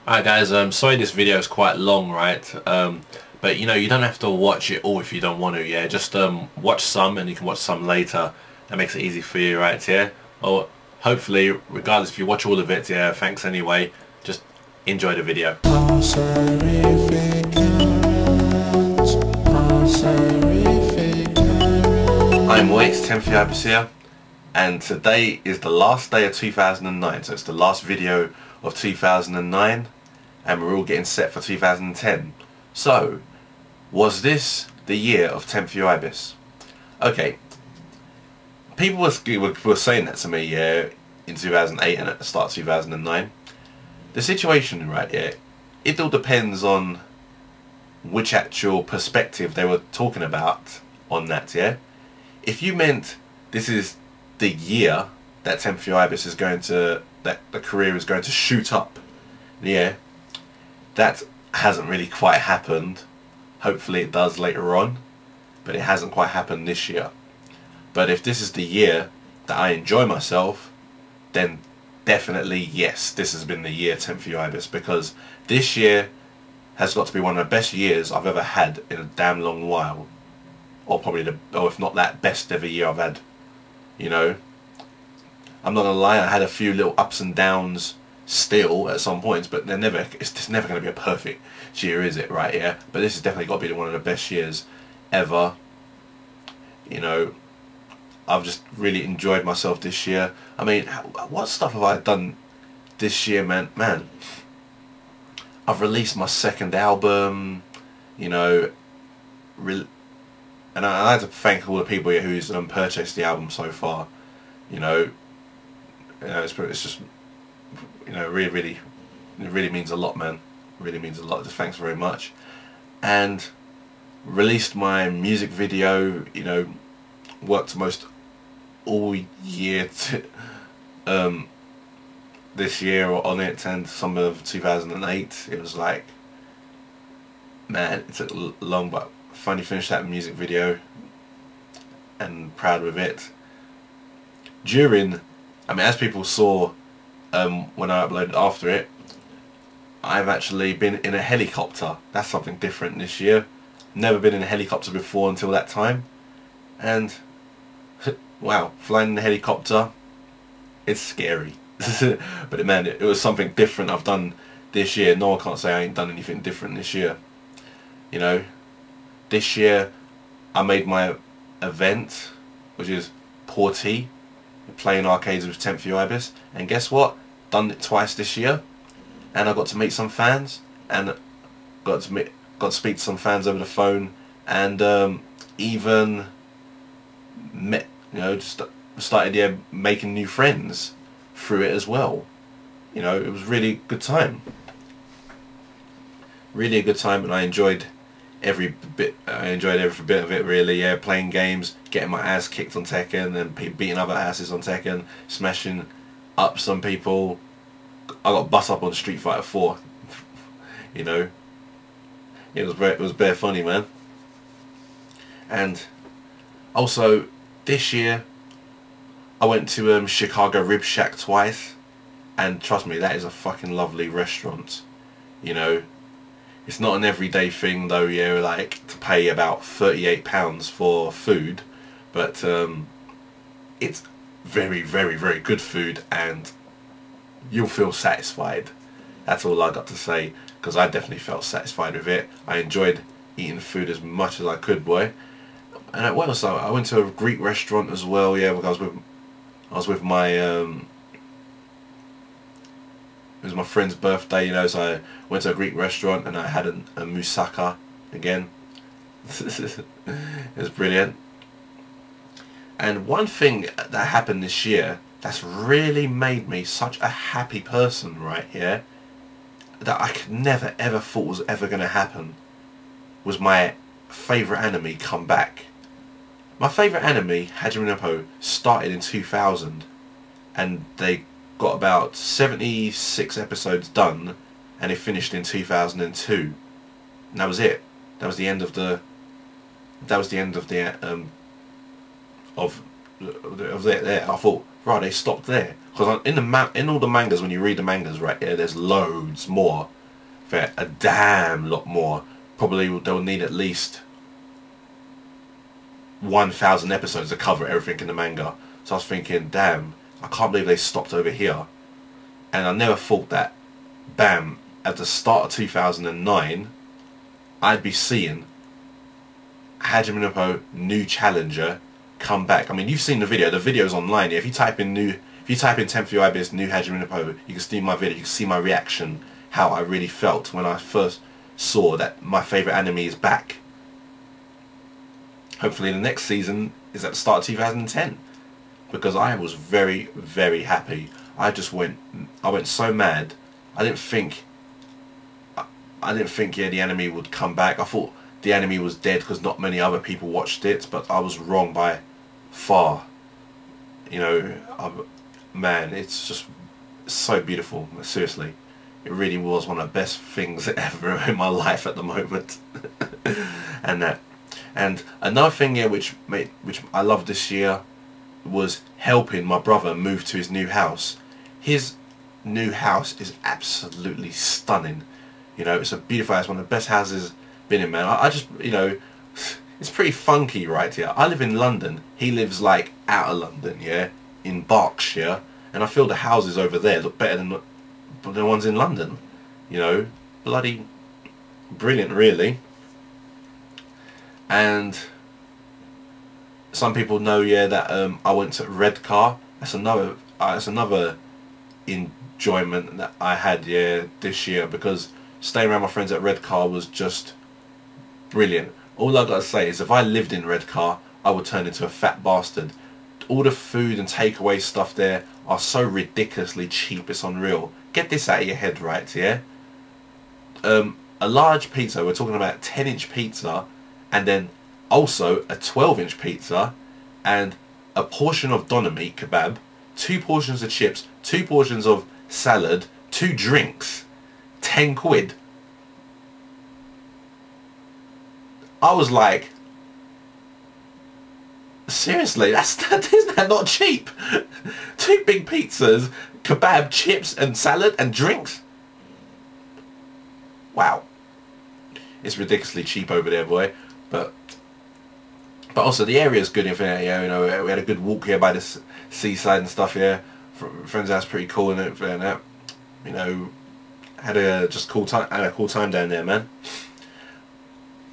Alright guys, sorry this video is quite long, right? But you know, you don't have to watch it all if you don't want to, yeah? Just watch some and you can watch some later. That makes it easy for you, right? Yeah? Or hopefully, regardless if you watch all of it, yeah, thanks anyway. Just enjoy the video. I'm Waits, TEMPHUiBIS here, and today is the last day of 2009, so it's the last video of 2009, and we're all getting set for 2010. So, was this the year of TEMPHUiBIS? Okay, people were saying that to me, yeah, in 2008 and at the start of 2009. The situation, right, yeah, it all depends on which actual perspective they were talking about on that, yeah? If you meant this is the year that TEMPHUiBIS is going to, that the career is going to shoot up, yeah, that hasn't really quite happened. Hopefully it does later on, but it hasn't quite happened this year. But if this is the year that I enjoy myself, then definitely yes, this has been the year TEMPHUiBIS, because this year has got to be one of the best years I've ever had in a damn long while. Or probably or if not that, best ever year I've had. You know, I'm not gonna lie, I had a few little ups and downs still at some points, but it's just never gonna be a perfect year, is it? Right? Yeah. But this has definitely got to be one of the best years ever. You know, I've just really enjoyed myself this year. I mean, what stuff have I done this year, man? Man, I've released my second album. You know, and I like to thank all the people here who's purchased the album so far. You know, it's just, you know, it really means a lot, man. It really means a lot. Just thanks very much. And released my music video. You know, worked most all year this year on it, and some of 2008. It was like, man, it took long, but finally finished that music video and proud with it. During, I mean, as people saw when I uploaded after it, I've actually been in a helicopter. That's something different this year. Never been in a helicopter before until that time, and wow, flying in a helicopter, it's scary. But man, it was something different I've done this year. No, I can't say I ain't done anything different this year. You know, this year I made my event, which is Porty, playing arcades with TEMPHUiBIS, and guess what? Done it twice this year, and I got to meet some fans, and got to speak to some fans over the phone, and even met, you know, just started making new friends through it as well. You know, it was really good time. Really a good time, and I enjoyed every bit. I enjoyed every bit of it, really. Yeah, playing games, getting my ass kicked on Tekken, and beating other asses on Tekken, smashing up some people. I got bust up on Street Fighter 4. You know, it was bare funny, man. And also this year I went to Chicago Rib Shack twice, and trust me, that is a fucking lovely restaurant. You know, it's not an everyday thing though, yeah, like to pay about £38 for food, but it's very, very, very good food, and you'll feel satisfied. That's all I got to say, because I definitely felt satisfied with it. I enjoyed eating food as much as I could, boy. And what else? I went to a Greek restaurant as well, yeah, because I was with my it was my friend's birthday, you know, so I went to a Greek restaurant and I had a moussaka again. It was brilliant. And one thing that happened this year that's really made me such a happy person, right here, that I could never ever thought was ever going to happen, was my favourite anime come back. My favourite anime, Hajime no Ippo, started in 2000, and they got about 76 episodes done, and it finished in 2002. And that was it. That was the end of the. That was the end of the of of it there. I thought, right, they stopped there, because in all the mangas, when you read the mangas, right, yeah, there's loads more, a damn lot more. Probably they'll need at least 1,000 episodes to cover everything in the manga. So I was thinking, damn, I can't believe they stopped over here. And I never thought that, bam, at the start of 2009, I'd be seeing Hajime Ippo New Challenger come back. I mean, you've seen the video. The video's online. If you type in TEMPHUiBIS New Hajime Ippo, you can see my video. You can see my reaction, how I really felt when I first saw that my favourite anime is back. Hopefully the next season is at the start of 2010, because I was very, very happy. I went so mad. I didn't think yeah, the anime would come back. I thought the anime was dead because not many other people watched it, but I was wrong by far. You know, man, it's just so beautiful. Seriously, it really was one of the best things ever in my life at the moment. And another thing, yeah, which I loved this year was helping my brother move to his new house. His new house is absolutely stunning. You know, it's a beautiful house, one of the best houses I've been in, man. I just, you know, it's pretty funky right here. I live in London. He lives like out of London, yeah, in Berkshire, and I feel the houses over there look better than the ones in London. You know, bloody brilliant, really. And some people know, yeah, that I went to Redcar. That's another enjoyment that I had, yeah, this year, because staying around my friends at Redcar was just brilliant. All I gotta say is, if I lived in Redcar, I would turn into a fat bastard. All the food and takeaway stuff there are so ridiculously cheap, it's unreal. Get this out of your head, right, yeah? A large pizza, we're talking about 10-inch pizza, and then also a 12-inch pizza, and a portion of doner meat kebab, 2 portions of chips, 2 portions of salad, 2 drinks, 10 quid. I was like, seriously, isn't that not cheap? 2 big pizzas, kebab, chips and salad and drinks. Wow. It's ridiculously cheap over there, boy. But also the area's good. Yeah, you know, we had a good walk here by the seaside and stuff here. Friend's house pretty cool, and you know, had a cool time down there, man.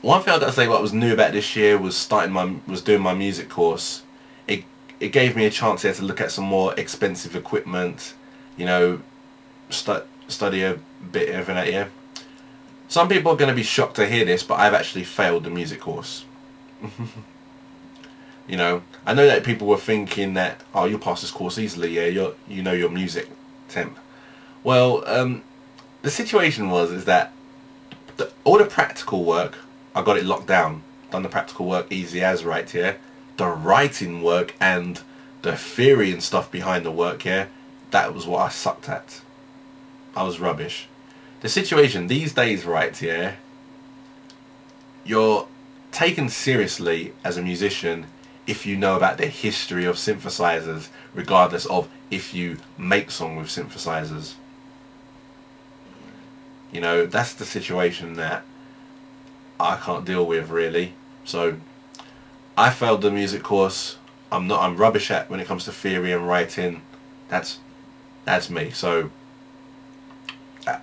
One thing I got to say, what was new about this year was doing my music course. It gave me a chance here to look at some more expensive equipment. You know, study a bit of that, yeah. Some people are going to be shocked to hear this, but I've actually failed the music course. You know, I know that people were thinking that, oh, you'll pass this course easily, yeah, you know your music, temp. Well, the situation is that all the practical work, I got it locked down. Done the practical work easy as, right, yeah. The writing work and the theory and stuff behind the work, yeah, that was what I sucked at. I was rubbish. The situation these days, right, yeah, you're taken seriously as a musician if you know about the history of synthesizers, regardless of if you make songs with synthesizers. You know, that's the situation that I can't deal with, really. So I failed the music course. I'm rubbish at when it comes to theory and writing. That's me. So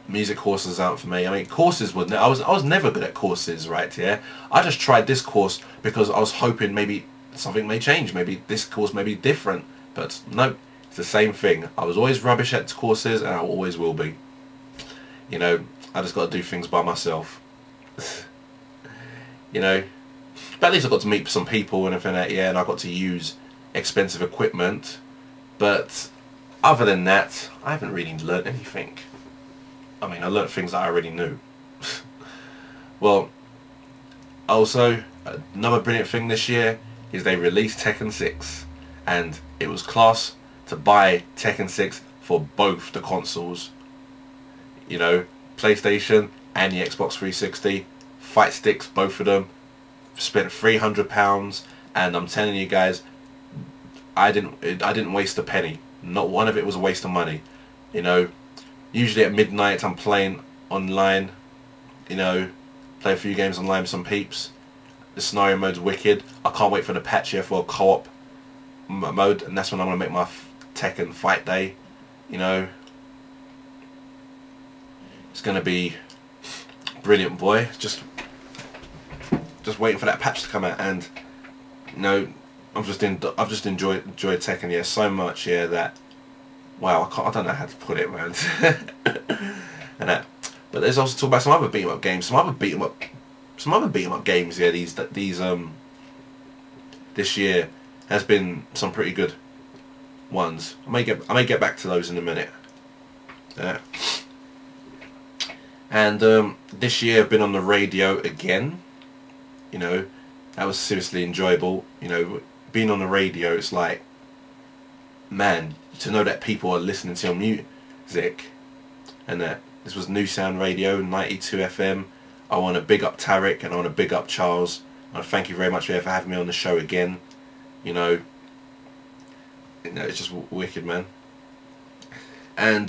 music courses aren't for me. I mean, courses wouldn't. I was never good at courses, right? Yeah. I just tried this course because I was hoping maybe something may change. Maybe this course may be different. But no, it's the same thing. I was always rubbish at courses, and I always will be. You know, I just got to do things by myself. You know, but at least I got to meet some people and everything like that, yeah, and I got to use expensive equipment. But other than that, I haven't really learnt anything. I mean, I learnt things that I already knew. Well, also, another brilliant thing this year is they released Tekken 6. And it was class to buy Tekken 6 for both the consoles. You know, PlayStation and the Xbox 360. Fight sticks, both of them. Spent £300, and I'm telling you guys, I didn't waste a penny. Not one of it was a waste of money. You know, usually at midnight I'm playing online. You know, play a few games online with some peeps. The scenario mode's wicked. I can't wait for the patch here for a co-op mode, and that's when I'm gonna make my Tekken fight day. You know, it's gonna be brilliant, boy. Just waiting for that patch to come out, and you know, I've just enjoyed Tekken, yeah, so much, yeah, that wow, I don't know how to put it, man. And that, but there's also talk about some other beat 'em up games, some other beat 'em up games, yeah. This year has been some pretty good ones. I may get back to those in a minute. Yeah. And this year I've been on the radio again. You know, that was seriously enjoyable. You know, being on the radio, it's like, man, to know that people are listening to your music, and that this was New Sound Radio, 92 FM. I want to big up Tarek, and I want to big up Charles. I want to thank you very much for having me on the show again. You know, it's just wicked, man. And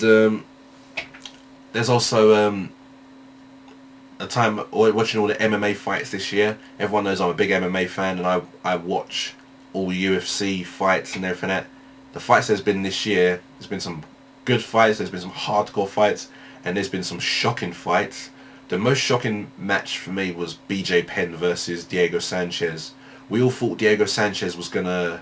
there's also a time watching all the MMA fights this year. Everyone knows I'm a big MMA fan, and I watch all UFC fights and everything. That the fights there's been this year, there's been some good fights, there's been some hardcore fights, and there's been some shocking fights. The most shocking match for me was BJ Penn versus Diego Sanchez. We all thought Diego Sanchez was gonna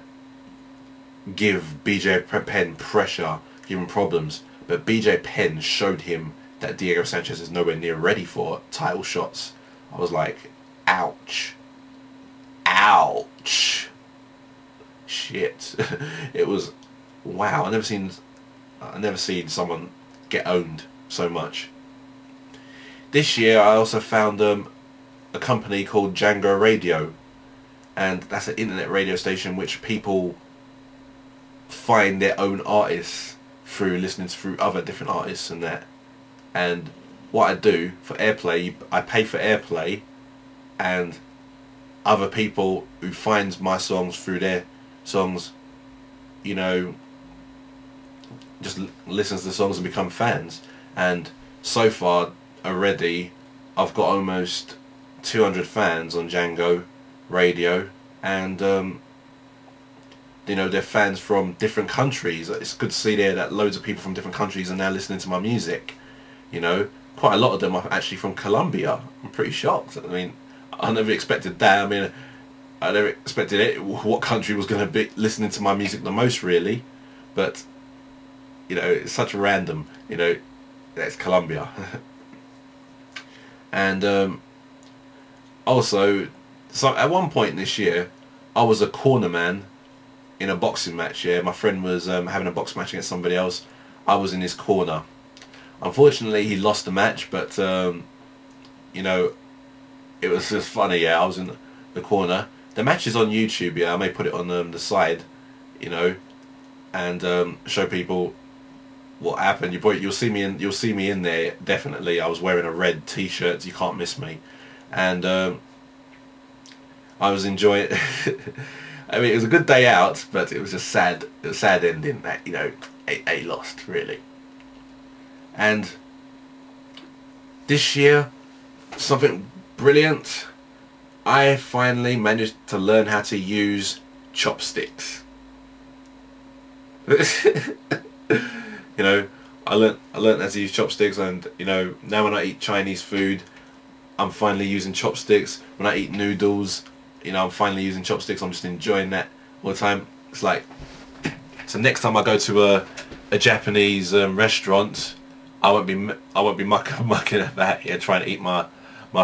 give BJ Penn pressure, give him problems, but BJ Penn showed him that Diego Sanchez is nowhere near ready for title shots. I was like, ouch. Ouch. Shit. It was, wow, I never seen someone get owned so much. This year I also found a company called Django Radio, and that's an internet radio station which people find their own artists through listening through other different artists and that. And what I do for airplay, I pay for airplay, and other people who find my songs through their songs, you know, just listens to the songs and become fans. And so far already I've got almost 200 fans on Django Radio, and you know, they're fans from different countries. It's good to see there that loads of people from different countries are now listening to my music. You know, quite a lot of them are actually from Colombia. I'm pretty shocked. I mean, I never expected that. I mean, I never expected it. What country was going to be listening to my music the most, really? But, you know, it's such random. You know, that's Colombia. And also, so at one point this year, I was a corner man in a boxing match. Yeah, my friend was having a boxing match against somebody else. I was in his corner. Unfortunately, he lost the match, but you know, it was just funny. Yeah, I was in the corner. The match is on YouTube. Yeah, I may put it on the side, you know, and show people what happened. You'll see me in there definitely. I was wearing a red T-shirt. You can't miss me, and I was enjoying. I mean, it was a good day out, but it was just sad. It was a sad ending that, you know, he lost, really. And this year, something brilliant. I finally managed to learn how to use chopsticks. You know, I learned how to use chopsticks, and you know, now when I eat Chinese food, I'm finally using chopsticks. When I eat noodles, you know, I'm finally using chopsticks. I'm just enjoying that all the time. It's like, so next time I go to a Japanese restaurant, I won't be mucking about here trying to eat my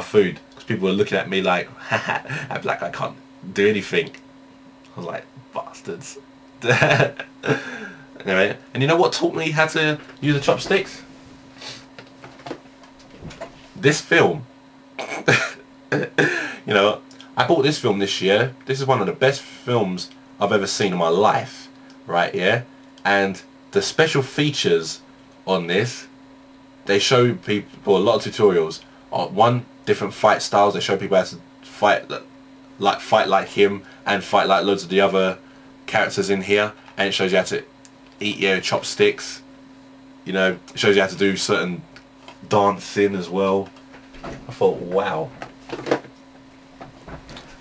food, because people are looking at me like, haha, like I can't do anything. I was like, bastards. Anyway, and you know what taught me how to use the chopsticks? This film. You know, I bought this film this year. This is one of the best films I've ever seen in my life, right? Yeah, and the special features on this, they show people a lot of tutorials. One, different fight styles. They show people how to fight like him and fight like loads of the other characters in here, and it shows you how to eat your chopsticks. You know, it shows you how to do certain dancing as well. I thought, wow.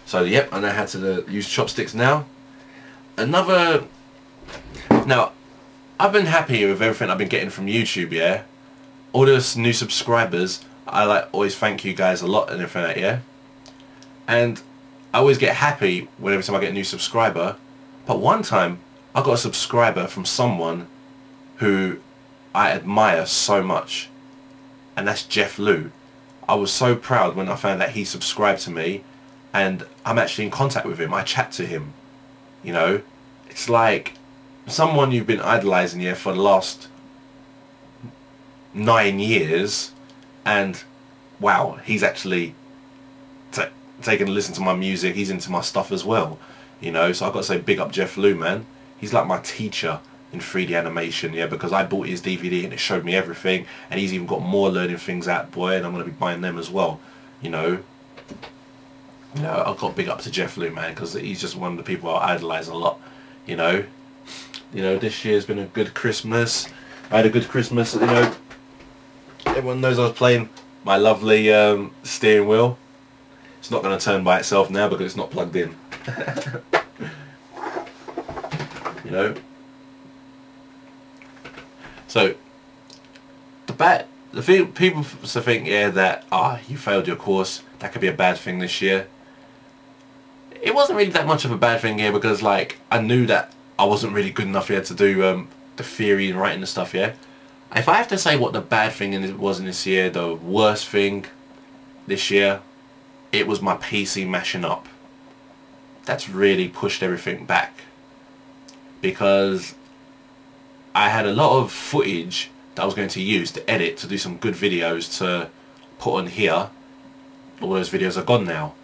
So yep, I know how to use chopsticks now. Now, I've been happy with everything I've been getting from YouTube, yeah. All those new subscribers, I always thank you guys a lot and everything like that, yeah. And I always get happy every time I get a new subscriber. But one time, I got a subscriber from someone who I admire so much, and that's Jeff Lou. I was so proud when I found that he subscribed to me, and I'm actually in contact with him. I chat to him. You know, it's like someone you've been idolizing here for the last 9 years, and wow, he's actually taking a listen to my music. He's into my stuff as well, you know. So I've got to say big up Jeff Lou, man. He's like my teacher in 3D animation, yeah, because I bought his DVD and it showed me everything, and he's even got more learning things out, boy, and I'm going to be buying them as well, you know. I've got big up to Jeff Lou, man, because he's just one of the people I idolize a lot, you know. This year's been a good Christmas. I had a good Christmas, you know. Everyone knows I was playing my lovely steering wheel. It's not going to turn by itself now because it's not plugged in. You know. So people think, yeah, that you failed your course, that could be a bad thing this year. It wasn't really that much of a bad thing here, because like I knew that I wasn't really good enough here to do the theory and writing and stuff, yeah. If I have to say what the bad thing was in this year, the worst thing this year, it was my PC mashing up. That's really pushed everything back, because I had a lot of footage that I was going to use to edit, to do some good videos to put on here. All those videos are gone now.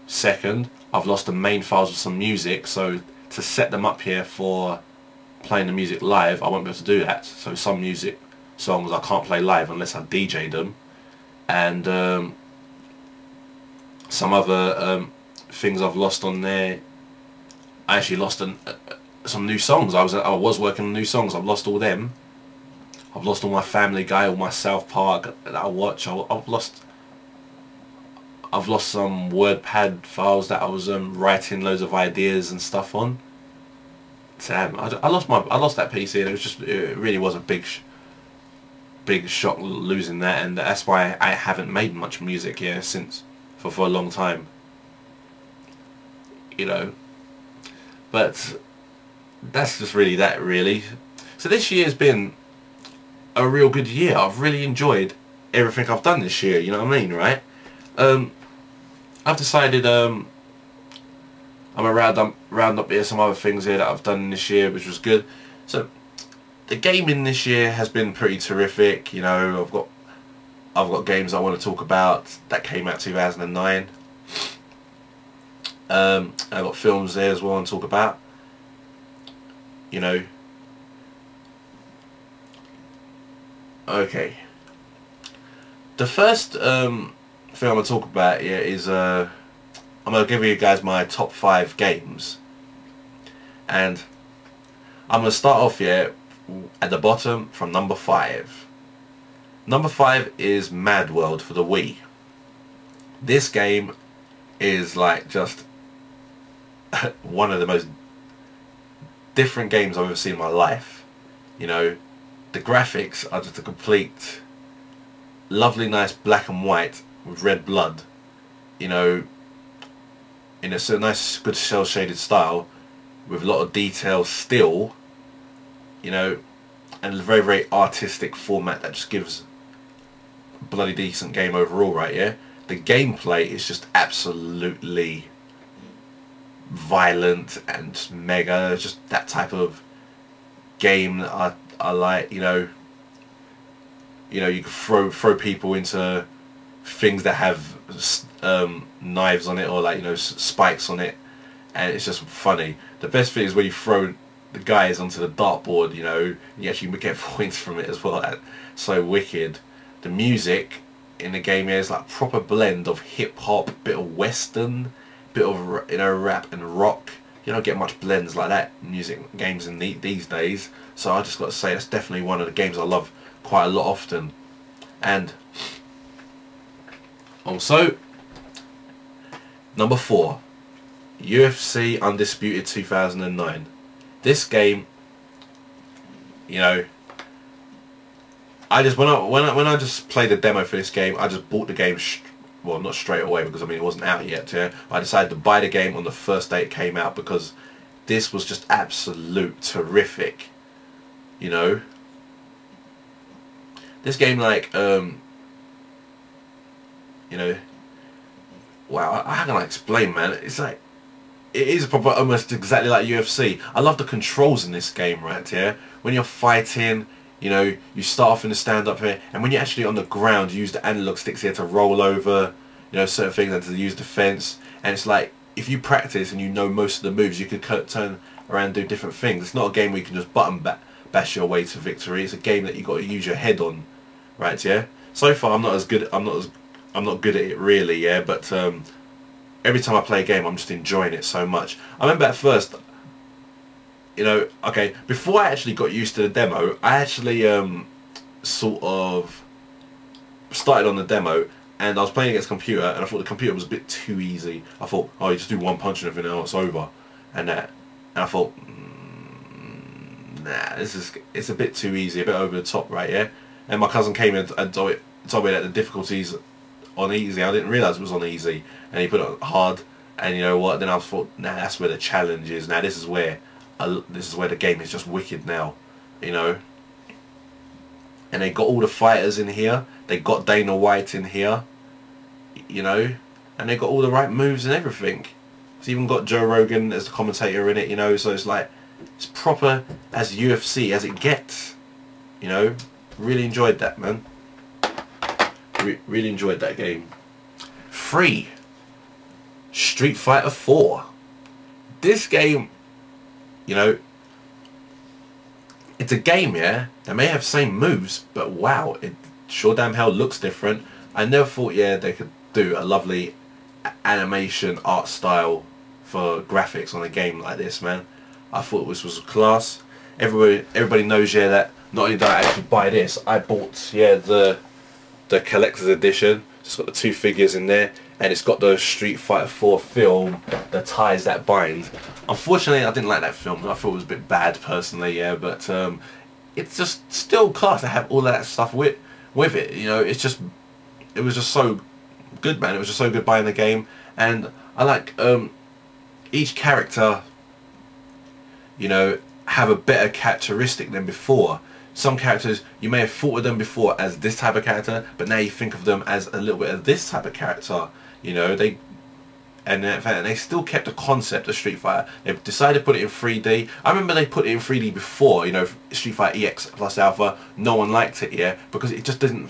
Second, I've lost the main files of some music, so to set them up here for playing the music live, I won't be able to do that. So some music songs I can't play live unless I DJ them, and some other things I've lost on there. I actually lost some new songs. I was working on new songs. I've lost all them. I've lost all my Family Guy, all my South Park that I watch. I've lost some WordPad files that I was writing loads of ideas and stuff on. Damn, I lost that PC, and it really was a big shock losing that, and that's why I haven't made much music here since for a long time. You know, but that's just really that, really. So this year's been a real good year. I've really enjoyed everything I've done this year, you know what I mean, right? I've decided I'm gonna round up here some other things here that I've done this year, which was good. So the gaming this year has been pretty terrific. You know, I've got games I want to talk about that came out 2009. I've got films there as well to talk about. You know. Okay. The first thing I'm going to talk about here is I'm going to give you guys my top 5 games, and I'm going to start off here at the bottom from number 5. Number 5 is Mad World for the Wii. This game is like just one of the most different games I've ever seen in my life. You know, the graphics are just a complete lovely nice black and white with red blood, you know, in a nice good cel shaded style with a lot of detail still, you know, and a very, very artistic format that just gives a bloody decent game overall, right? Yeah, the gameplay is just absolutely violent and mega, just that type of game that I like. You know, you can throw people into things that have knives on it, or like, you know, spikes on it, and it's just funny. The best thing is when you throw the guys onto the dartboard, you know, you actually get points from it as well. That's so wicked. The music in the game here is like a proper blend of hip hop, bit of western, bit of, you know, rap and rock. you don't get much blends like that in music games in these days. So I just got to say that's definitely one of the games I love quite a lot often. And also, number 4, UFC Undisputed 2009. This game, you know, I just when I just played the demo for this game, I just bought the game. Well, not straight away, because I mean it wasn't out yet. Yeah, I decided to buy the game on the first day it came out because this was just absolute terrific. You know, this game, like, you know, wow, how can I explain, man? It's like, it is proper, almost exactly like UFC. I love the controls in this game, right? Yeah, when you're fighting, you know, you start off in the stand-up here, and when you're actually on the ground, you use the analog sticks here to roll over, you know, certain things, and to use defense. And it's like, if you practice and you know most of the moves, you could turn around and do different things. It's not a game where you can just bash your way to victory. It's a game that you got to use your head on, right? Yeah. So far, I'm not as good. I'm not good at it really. Yeah, but every time I play a game, I'm just enjoying it so much. I remember at first, you know, okay, before I actually got used to the demo, I actually sort of started on the demo, and I was playing against a computer, and I thought the computer was a bit too easy. I thought, oh, you just do one punch and everything else over, and that. And I thought, nah, it's a bit too easy, a bit over the top, right? Yeah. And my cousin came in and told me that the difficulties on easy. I didn't realise it was on easy, and he put it on hard. And you know what? Then I thought, nah, that's where the challenge is. Now this is where the game is just wicked now, you know. And they got all the fighters in here. They got Dana White in here, you know, and they got all the right moves and everything. It's even got Joe Rogan as the commentator in it, you know. So it's like, it's proper as UFC as it gets, you know. Really enjoyed that, man. Really enjoyed that game. 3, Street Fighter 4. This game, you know, it's a game, yeah, they may have same moves, but wow, it sure damn hell looks different. I never thought, yeah, they could do a lovely animation art style for graphics on a game like this, man. I thought this was a class. Everybody knows, yeah, that not only did I actually buy this, I bought, yeah, the collector's edition. It's got the 2 figures in there, and it's got the Street Fighter 4 film, the ties that bind. Unfortunately, I didn't like that film. I thought it was a bit bad personally, yeah, but it's just still class to have all of that stuff with it. You know, it was just so good, man. It was just so good buying the game, and I like each character, you know, have a better characteristic than before. Some characters, you may have thought of them before as this type of character, but now you think of them as a little bit of this type of character. You know, they still kept the concept of Street Fighter. They decided to put it in 3D. I remember they put it in 3D before, you know, Street Fighter EX plus Alpha. No one liked it, yeah, because it just didn't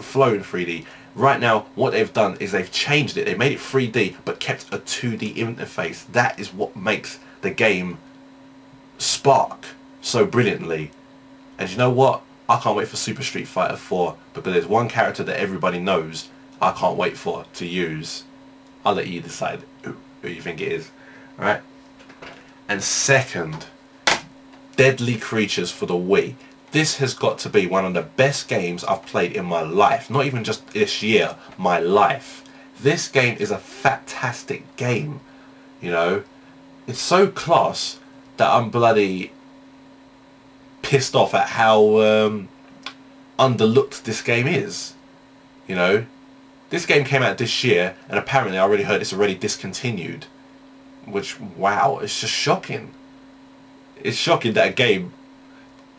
flow in 3D. Right now, what they've done is they've changed it. They made it 3D, but kept a 2D interface. That is what makes the game spark so brilliantly. And you know what? I can't wait for Super Street Fighter 4, because there's one character that everybody knows I can't wait for to use. I'll let you decide who you think it is. Alright? And second, Deadly Creatures for the Wii. This has got to be one of the best games I've played in my life. Not even just this year, my life. This game is a fantastic game. You know? It's so class that I'm bloody pissed off at how underlooked this game is. You know, this game came out this year, and apparently I already heard it's already discontinued, which, wow, it's just shocking. It's shocking that a game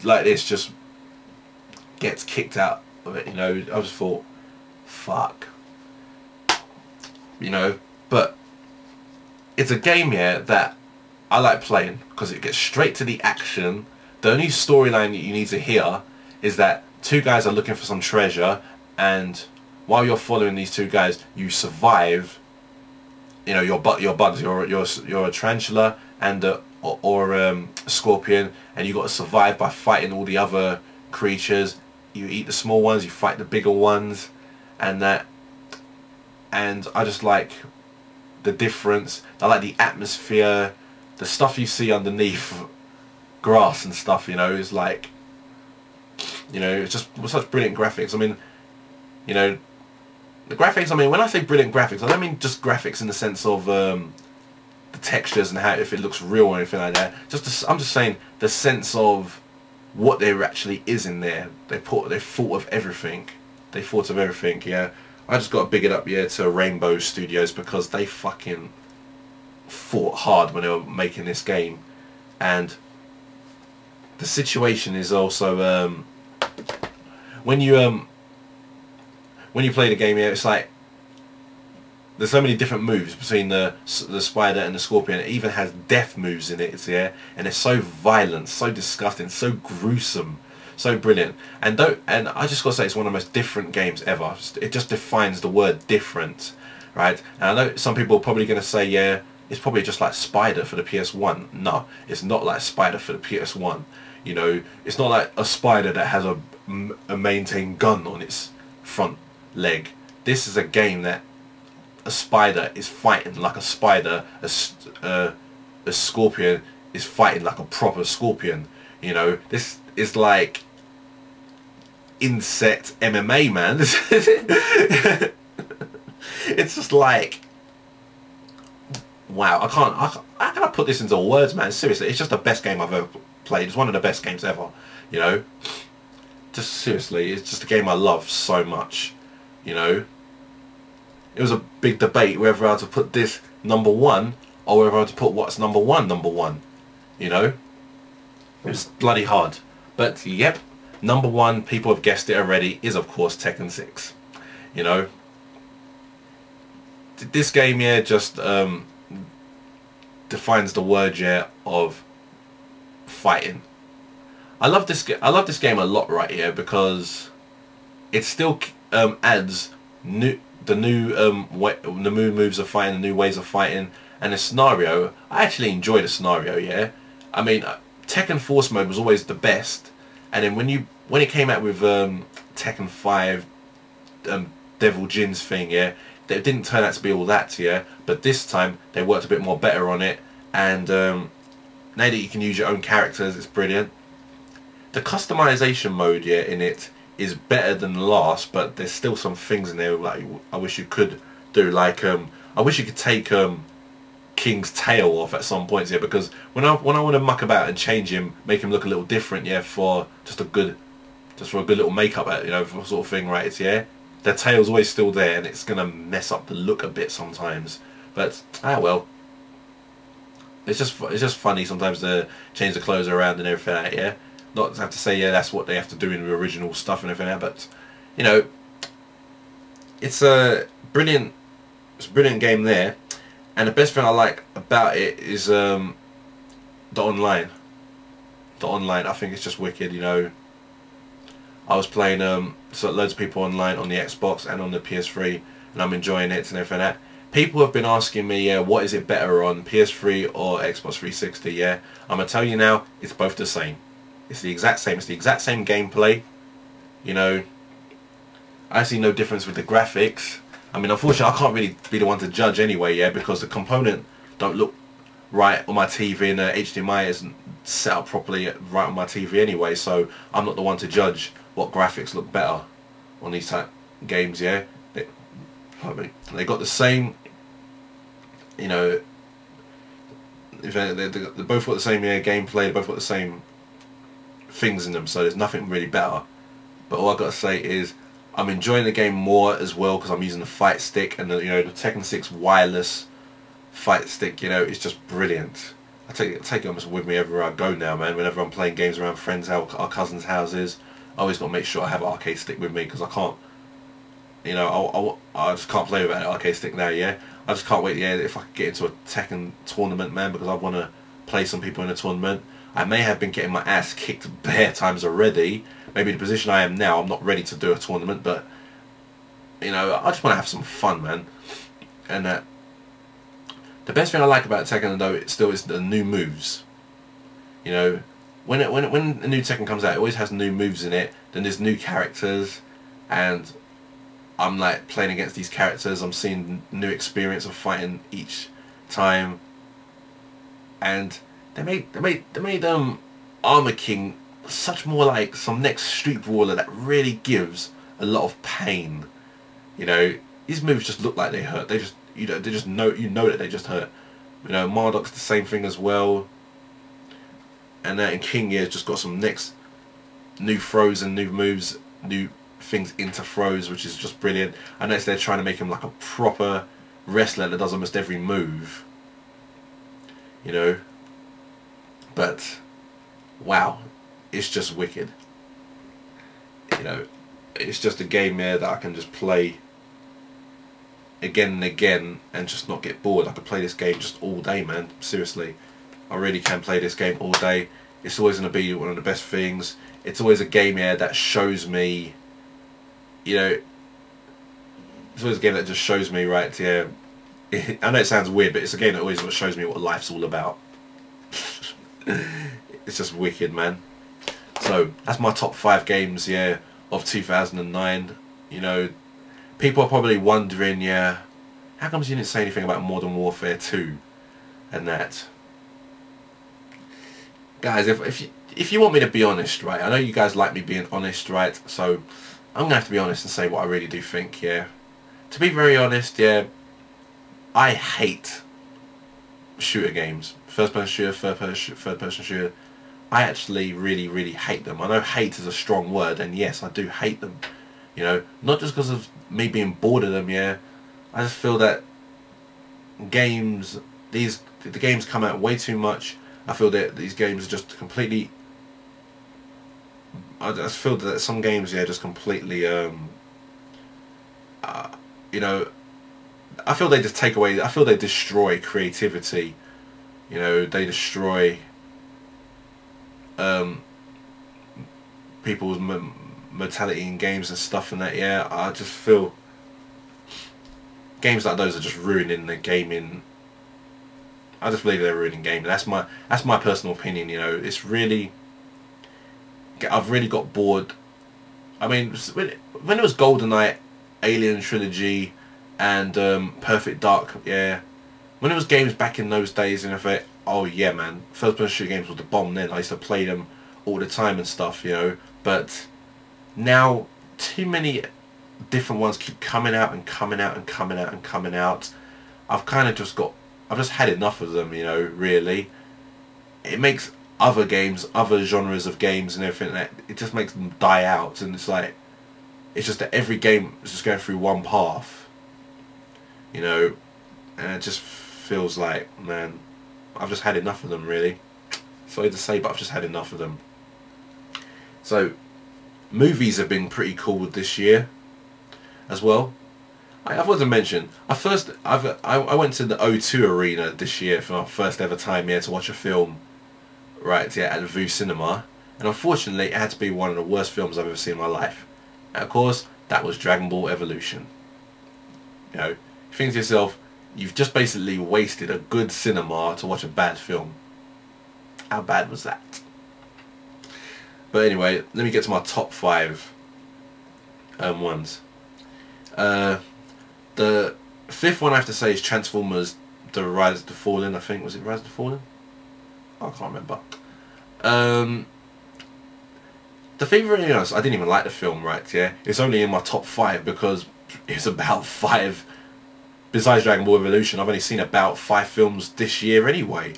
like this just gets kicked out of it, you know. I just thought, fuck, you know. But it's a game, yeah, that I like playing because it gets straight to the action. The only storyline that you need to hear is that 2 guys are looking for some treasure, and while you're following these 2 guys, you survive. You know, your bugs. You're a tarantula and a scorpion, and you got to survive by fighting all the other creatures. You eat the small ones, you fight the bigger ones, and that. And I just like the difference. I like the atmosphere. the stuff you see underneath grass and stuff, you know, is like, you know, it's just such brilliant graphics. I mean, you know, the graphics, I mean, when I say brilliant graphics, I don't mean just graphics in the sense of the textures and how, if it looks real or anything like that. I'm just saying the sense of what there actually is in there. They thought of everything. They thought of everything, yeah. I just got to big it up, yeah, to Rainbow Studios, because they fucking fought hard when they were making this game. And the situation is also when you play the game, yeah, it's like there's so many different moves between the spider and the scorpion. It even has death moves in it, yeah, and it's so violent, so disgusting, so gruesome, so brilliant. And I just gotta say, it's one of the most different games ever. It just defines the word different, right? And I know some people are probably gonna say, yeah, it's probably just like Spider for the PS1. No, it's not like Spider for the PS1. You know, it's not like a spider that has a maintained gun on its front leg. This is a game that a spider is fighting like a spider, a scorpion is fighting like a proper scorpion. You know, this is like insect MMA, man. It's just like, wow, how can I put this into words, man? Seriously, it's just the best game I've ever played. It's one of the best games ever, you know. Just seriously, it's just a game I love so much, you know. It was a big debate whether I had to put this #1 or whether I had to put what's #1, you know. It was bloody hard. But yep, #1, people have guessed it already, is of course Tekken 6. You know. This game, yeah, just defines the word, yeah, of fighting. I love this game a lot right here, because it still adds the new moves of fighting, the new ways of fighting, and the scenario. I actually enjoy the scenario, yeah. I mean, Tekken Force Mode was always the best, and then when it came out with Tekken 5, Devil Jin's thing, yeah, it didn't turn out to be all that, yeah. But this time they worked a bit more better on it, and now that you can use your own characters, it's brilliant. The customization mode, yeah, in it is better than the last, but there's still some things in there like I wish you could do. Like I wish you could take King's tail off at some points, yeah, because when I want to muck about and change him, make him look a little different, yeah, for a good little makeup, you know, sort of thing, right? It's, yeah, the tail's always still there, and it's gonna mess up the look a bit sometimes. But well, it's just funny sometimes to change the clothes around and everything like that, yeah. Not to have to say, yeah, that's what they have to do in the original stuff and everything like that, but you know, it's a brilliant game there. And the best thing I like about it is the online. The online, I think it's just wicked, you know. I was playing so loads of people online on the Xbox and on the PS3, and I'm enjoying it and everything like that. People have been asking me, yeah, what is it better on, PS3 or Xbox 360? Yeah, I'm gonna tell you now, it's both the same. It's the exact same. It's the exact same gameplay. You know, I see no difference with the graphics. I mean, unfortunately, I can't really be the one to judge anyway, yeah, because the component don't look right on my TV, and the HDMI isn't set up properly right on my TV anyway, so I'm not the one to judge what graphics look better on these type of games, yeah. They got the same, you know, they both got the same, yeah, gameplay, they both got the same things in them, so there's nothing really better. But all I gotta say is I'm enjoying the game more as well because I'm using the fight stick, and the, you know, the Tekken 6 wireless fight stick, you know, it's just brilliant. I take it almost with me everywhere I go now, man. Whenever I'm playing games around friends' house, our cousins' houses, I always got to make sure I have an arcade stick with me, because I can't, you know, I just can't play without an arcade stick now, yeah. I just can't wait, yeah, if I could get into a Tekken tournament, man, because I want to play some people in a tournament. I may have been getting my ass kicked bare times already. Maybe the position I am now, I'm not ready to do a tournament, but, you know, I just want to have some fun, man. And the best thing I like about Tekken, though, it still is the new moves. You know, when a new Tekken comes out, it always has new moves in it. Then there's new characters, and I'm like playing against these characters. I'm seeing new experience of fighting each time. and they made Armor King such more like some next street brawler that really gives a lot of pain. You know, his moves just look like they hurt. They just, you know, that they just hurt. You know, Marduk's the same thing as well. And in King, yeah, just got some next new throws and new moves, new things into throws, which is just brilliant. I noticed they're trying to make him like a proper wrestler that does almost every move. You know, but wow, it's just wicked. You know, it's just a game there that I can just play again and again and just not get bored. I could play this game just all day, man. Seriously, I really can play this game all day. It's always going to be one of the best things. It's always a game here that shows me, you know, it's always a game that just shows me, right, yeah, I know it sounds weird, but it's a game that always shows me what life's all about. It's just wicked, man. So that's my top 5 games, yeah, of 2009. You know, people are probably wondering, yeah, how come you didn't say anything about Modern Warfare 2 and that? Guys, if you want me to be honest, right, I know you guys like me being honest, right, so I'm going to have to be honest and say what I really do think, yeah. To be very honest, yeah, I hate shooter games. First person shooter, third person shooter. I actually really hate them. I know hate is a strong word, and yes, I do hate them. You know, not just because of me being bored of them, yeah. I just feel that games, the games come out way too much. I feel that these games are just completely, I just feel that some games, yeah, just completely, you know, I feel they just take away, I feel they destroy creativity. You know, they destroy people's mentality in games and stuff and that, yeah. I just feel games like those are just ruining the gaming. I just believe they're ruining gaming. That's my personal opinion, you know. It's really, I've really got bored. I mean, when it was GoldenEye, Alien Trilogy, and Perfect Dark, yeah, when it was games back in those days, and if oh yeah, man, first person shooter games was the bomb then. I used to play them all the time and stuff, you know. But now too many different ones keep coming out and coming out and coming out and coming out. I've kind of just got, I've just had enough of them, you know, really. It makes other games, other genres of games and everything, that it just makes them die out, and it's like, it's just that every game is just going through one path, you know, and it just feels like, man, I've just had enough of them, really. Sorry to say, but I've just had enough of them. So, movies have been pretty cool this year, as well. I wanted to mention, I went to the O2 Arena this year for my first ever time here to watch a film, right, yeah, at the VU Cinema, and unfortunately it had to be one of the worst films I've ever seen in my life. And of course, that was Dragon Ball Evolution. You know, you think to yourself, you've just basically wasted a good cinema to watch a bad film. How bad was that? But anyway, let me get to my top 5 ones. The 5th one I have to say is Transformers: The Rise of the Fallen. I think, was it Rise of the Fallen? I can't remember. The thing, really honest, I didn't even like the film, right? Yeah, it's only in my top 5 because it's about 5. Besides Dragon Ball Evolution, I've only seen about 5 films this year anyway.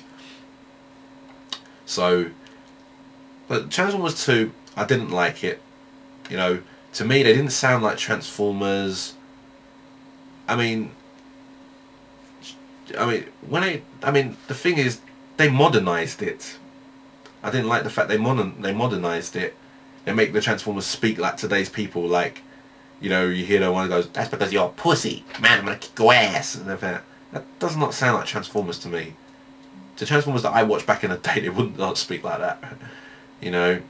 So, but Transformers 2, I didn't like it. You know, to me, they didn't sound like Transformers. I mean, the thing is, they modernized it. I didn't like the fact they modernized it. They make the Transformers speak like today's people, like, you know, you hear the one that goes, "That's because you're a pussy, man, I'm gonna kick your ass," and everything. That does not sound like Transformers to me. The Transformers that I watched back in the day, they wouldn't not speak like that. You know,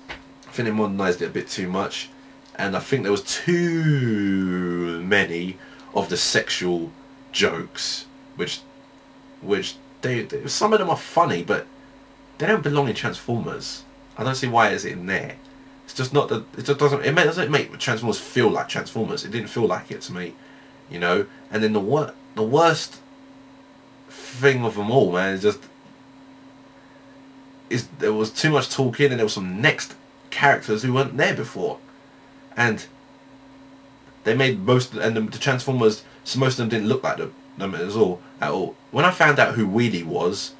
I think they modernised it a bit too much, and I think there was too many of the sexual jokes, which some of them are funny, but they don't belong in Transformers. I don't see why is it in there. It's just not that, it just doesn't make Transformers feel like Transformers. It didn't feel like it to me, you know. And then the worst thing of them all, man. There was too much talking, and there was some next characters who weren't there before, and they made the Transformers. So most of them didn't look like them at all. When I found out who Wheelie was,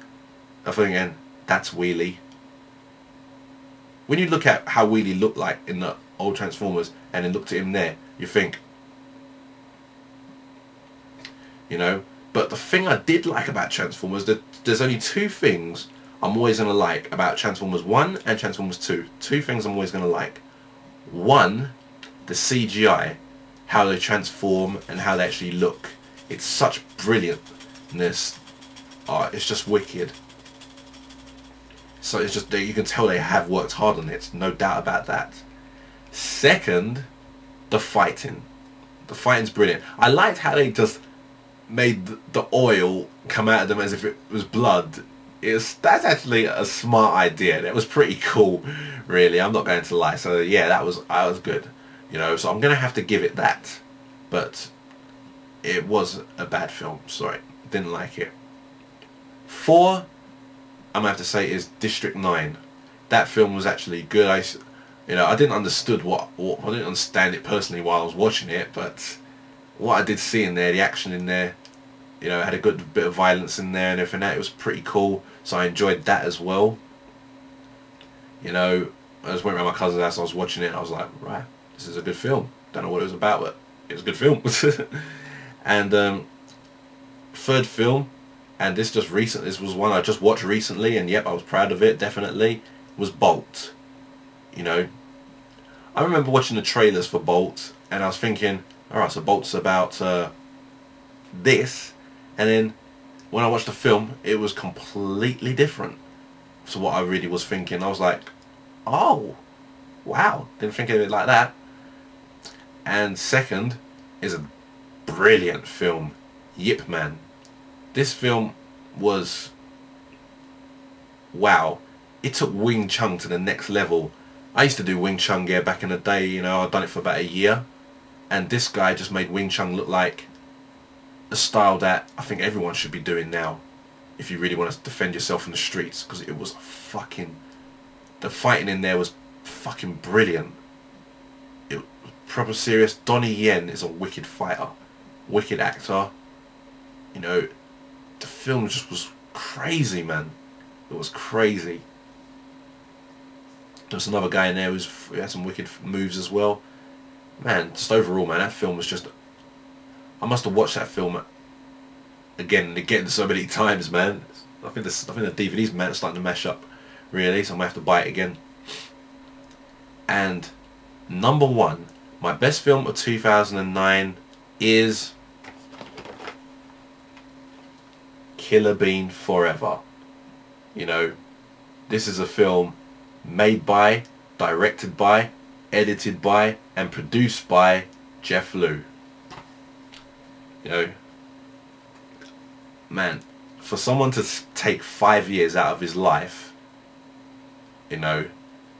I was thinking, that's Wheelie. When you look at how Wheelie looked like in the old Transformers, and then looked at him there, you think, you know. But the thing I did like about Transformers, there's only two things I'm always going to like about Transformers 1 and Transformers 2. Two things I'm always going to like. One, the CGI, how they transform and how they actually look. It's such brilliantness. It's just wicked. So it's just, you can tell they have worked hard on it, no doubt about that. Second, the fighting. The fighting's brilliant. I liked how they just made the oil come out of them as if it was blood. That's actually a smart idea. That was pretty cool, really. I'm not going to lie. So yeah, that was good. You know, so I'm gonna have to give it that. But it was a bad film. Sorry, didn't like it. 4, I'm gonna have to say, is District 9. That film was actually good. I didn't understand it personally while I was watching it, but what I did see in there, the action in there, you know, it had a good bit of violence in there and everything. It was pretty cool, so I enjoyed that as well. You know, I just went around my cousin's house, I was watching it, and I was like, right, this is a good film. Don't know what it was about, but it was a good film. And third film, and this was one I just watched recently, and yep, I was proud of it, definitely, was Bolt. You know, I remember watching the trailers for Bolt, and I was thinking, alright, so Bolt's about this, and then when I watched the film, it was completely different to what I really was thinking. I was like, oh, wow, didn't think of it like that. And second is a brilliant film, Yip Man. This film was, wow, it took Wing Chun to the next level. I used to do Wing Chun, yeah, back in the day, you know, I'd done it for about a year, and this guy just made Wing Chun look like a style that I think everyone should be doing now, if you really want to defend yourself in the streets, because it was the fighting in there was fucking brilliant. It was proper serious. Donnie Yen is a wicked fighter, wicked actor. You know, the film just was crazy, man. It was crazy. There was another guy in there who had some wicked moves as well. Man, just overall, man, that film was just... I must have watched that film again and again so many times, man. I think the DVD's, man, starting to mash up, really, so I'm going to have to buy it again. And number 1, my best film of 2009 is Killer Bean Forever. You know, this is a film made by, directed by, edited by, and produced by Jeff Liu. You know, man, for someone to take 5 years out of his life, you know,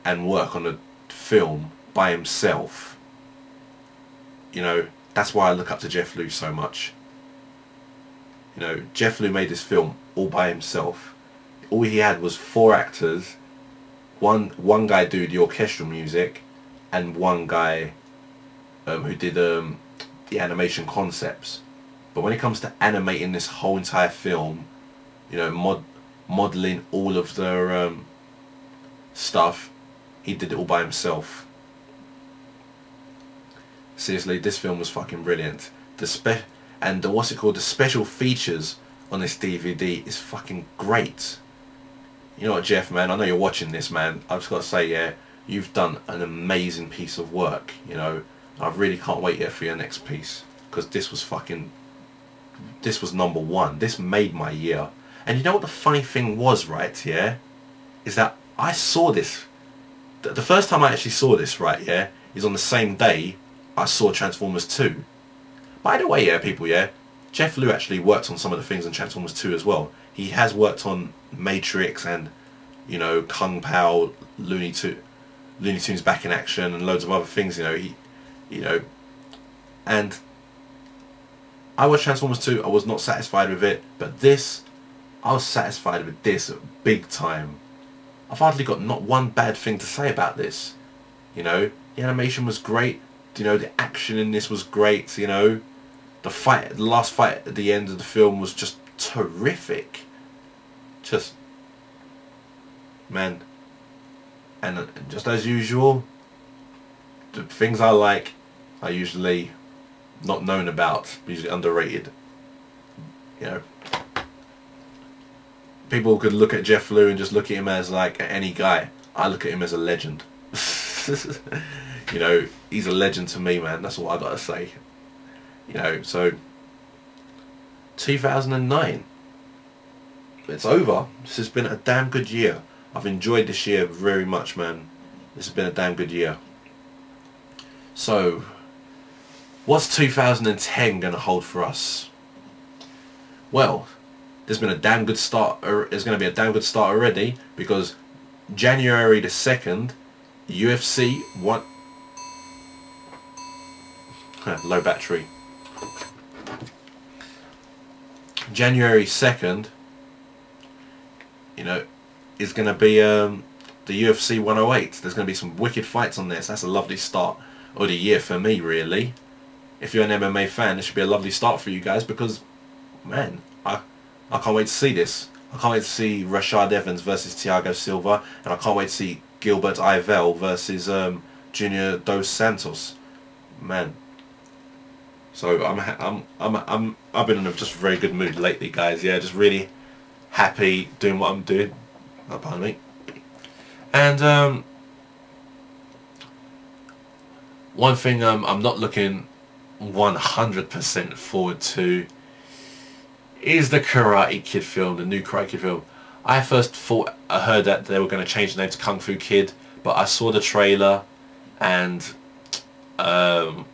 and work on a film by himself, you know, that's why I look up to Jeff Liu so much. You know, Jeff Liu made this film all by himself. All he had was 4 actors, one guy do the orchestral music, and one guy who did the animation concepts. But when it comes to animating this whole entire film, you know, modelling all of the stuff, he did it all by himself. Seriously, this film was fucking brilliant. The special features on this DVD is fucking great. You know what, Jeff, man, I know you're watching this, man. I've just got to say, yeah, you've done an amazing piece of work, you know. I really can't wait yet for your next piece, because this was number 1. This made my year. And you know what the funny thing was, right, yeah, is that I saw this, the first time I actually saw this, right, yeah, is on the same day I saw Transformers 2. By the way, yeah, people, yeah, Jeff Liu actually worked on some of the things in Transformers 2 as well. He has worked on Matrix and, you know, Kung Pao, Looney Tunes Back in Action, and loads of other things. You know, and I watched Transformers 2. I was not satisfied with it, but this I was satisfied with this big time. I've hardly got not one bad thing to say about this. You know, the animation was great. You know, the action in this was great. You know, the last fight at the end of the film was just terrific. Just, man. And just as usual, the things I like are usually not known about, usually underrated. You know, people could look at Jeff Liu and just look at him as like any guy. I look at him as a legend. You know, he's a legend to me, man. That's all I gotta say. You know, so 2009, it's over. This has been a damn good year. I've enjoyed this year very much, man. This has been a damn good year. So, what's 2010 gonna hold for us? Well, there's been a damn good start. There's going to be a damn good start already, because January the 2nd, UFC won. Low battery. January 2nd, you know, is going to be the UFC 108. There's going to be some wicked fights on this. That's a lovely start of the year for me, really. If you're an MMA fan, this should be a lovely start for you guys, because, man, I can't wait to see this. I can't wait to see Rashad Evans versus Thiago Silva, and I can't wait to see Gilbert Yvel versus Junior Dos Santos. Man. So I've been in a just very good mood lately, guys. Yeah, just really happy doing what I'm doing. Oh, pardon me. And one thing I'm not looking 100% forward to is the Karate Kid film, the new Karate Kid film. I first I heard that they were going to change the name to Kung Fu Kid, but I saw the trailer and I'm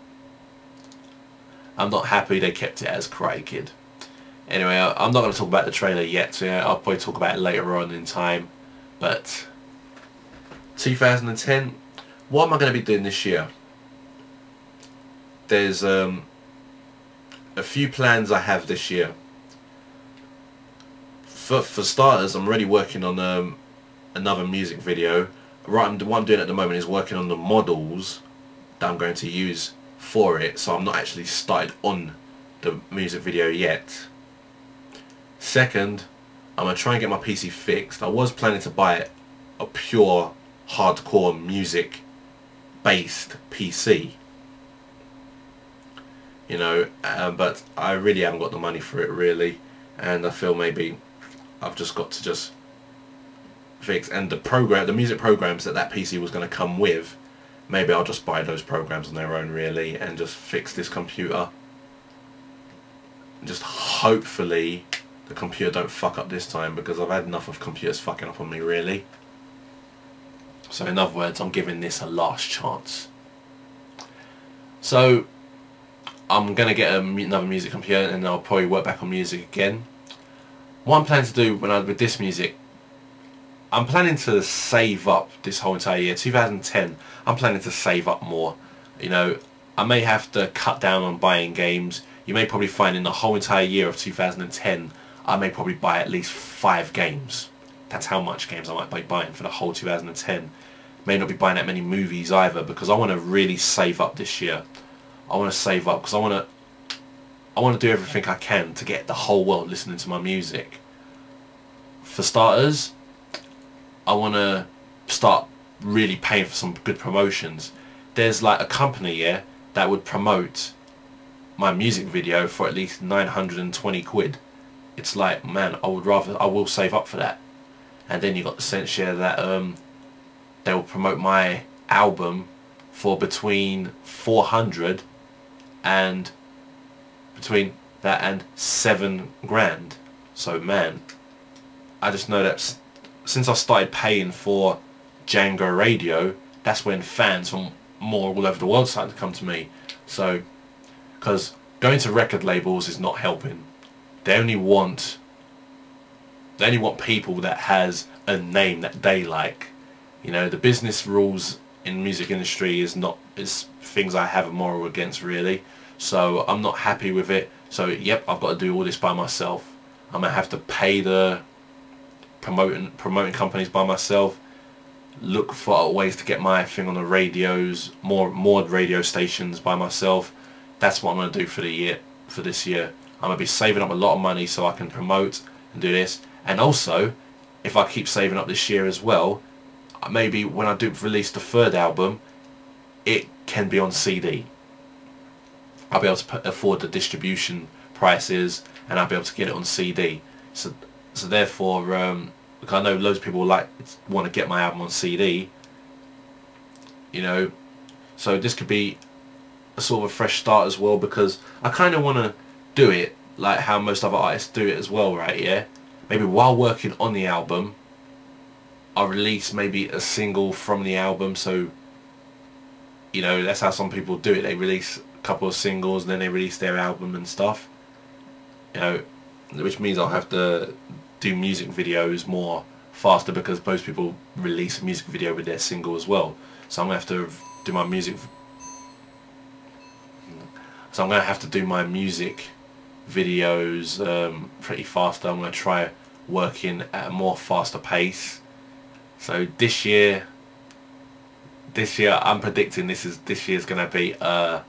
not happy they kept it as Karate Kid. Anyway, I'm not going to talk about the trailer yet, so yeah, I'll probably talk about it later on in time. But 2010, what am I going to be doing this year? There's a few plans I have this year. For starters, I'm already working on another music video. What I'm doing at the moment is working on the models that I'm going to use for it, so I'm not actually started on the music video yet. Second, I'm going to try and get my PC fixed. I was planning to buy a pure hardcore music based PC, you know, but I really haven't got the money for it, really, and I feel maybe I've just got to just fix, and the music programs that PC was going to come with, maybe I'll just buy those programs on their own, really, and just fix this computer. And just hopefully the computer don't fuck up this time, because I've had enough of computers fucking up on me, really. So in other words, I'm giving this a last chance. So I'm going to get another music computer, and I'll probably work back on music again. What I'm planning to do with this music, I'm planning to save up this whole entire year. 2010, I'm planning to save up more. You know, I may have to cut down on buying games. You may probably find in the whole entire year of 2010, I may probably buy at least 5 games. That's how much games I might be buying for the whole 2010. May not be buying that many movies either, because I want to really save up this year. I want to save up because I want to do everything I can to get the whole world listening to my music. For starters, I want to start really paying for some good promotions. There's like a company, yeah, that would promote my music video for at least 920 quid. It's like, man, I will save up for that. And then you got the sense, yeah, that they will promote my album for between 400 and between that and 7 grand. So man, I just know that since I started paying for Django Radio, that's when fans from more all over the world started to come to me. So, because going to record labels is not helping. They only want people that has a name that they like. You know, the business rules in the music industry is things I have a moral against, really. So I'm not happy with it. So yep, I've got to do all this by myself. I'm gonna have to pay the promoting companies by myself. Look for ways to get my thing on the radios, more radio stations by myself. That's what I'm gonna do for the year, for this year. I'm gonna be saving up a lot of money so I can promote and do this. And also, if I keep saving up this year as well, maybe when I do release the third album, it can be on CD. I'll be able to afford the distribution prices, and I'll be able to get it on CD. So therefore, because I know loads of people want to get my album on CD, you know, so this could be a sort of a fresh start as well, because I kind of want to do it like how most other artists do it as well, right? Yeah, maybe while working on the album, I'll release maybe a single from the album. So, you know, that's how some people do it. They release a couple of singles and then they release their album and stuff, you know, which means I'll have to do music videos more faster, because most people release a music video with their single as well. So I'm gonna have to do my music. So I'm gonna have to do my music videos pretty faster. I'm gonna try working at a more faster pace. So this year I'm predicting this year's gonna be a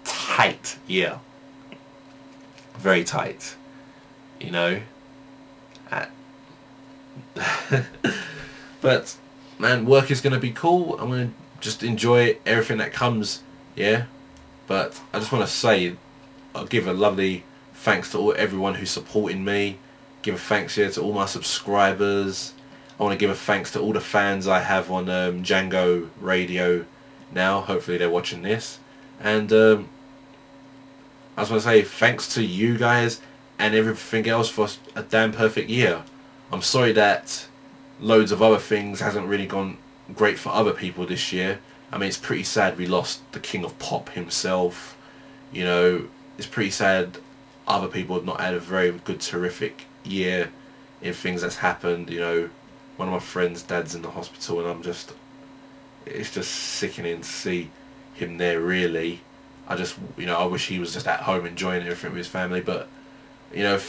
tight year, very tight, you know. But man, work is gonna be cool. I'm gonna just enjoy everything that comes, yeah. But I just want to say, I'll give a lovely thanks to everyone who's supporting me. Give a thanks here to all my subscribers. I want to give a thanks to all the fans I have on Django Radio now. Hopefully they're watching this. And I just want to say thanks to you guys and everything else for a damn perfect year. I'm sorry that loads of other things hasn't really gone great for other people this year. I mean, it's pretty sad we lost the king of pop himself. You know, it's pretty sad other people have not had a very good, terrific year in things that's happened. You know, one of my friends' dad's in the hospital, and it's just sickening to see him there, really. You know, I wish he was just at home enjoying everything with his family. But, you know,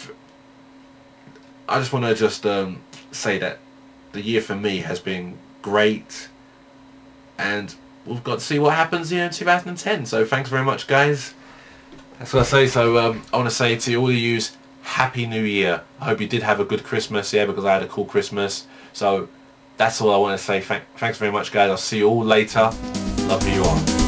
I just want to just say that the year for me has been great, and we've got to see what happens in 2010. So thanks very much, guys. That's what I say. So I want to say to all of you, Happy New Year. I hope you did have a good Christmas, yeah, because I had a cool Christmas. So that's all I want to say. Thanks very much, guys. I'll see you all later. Love you all.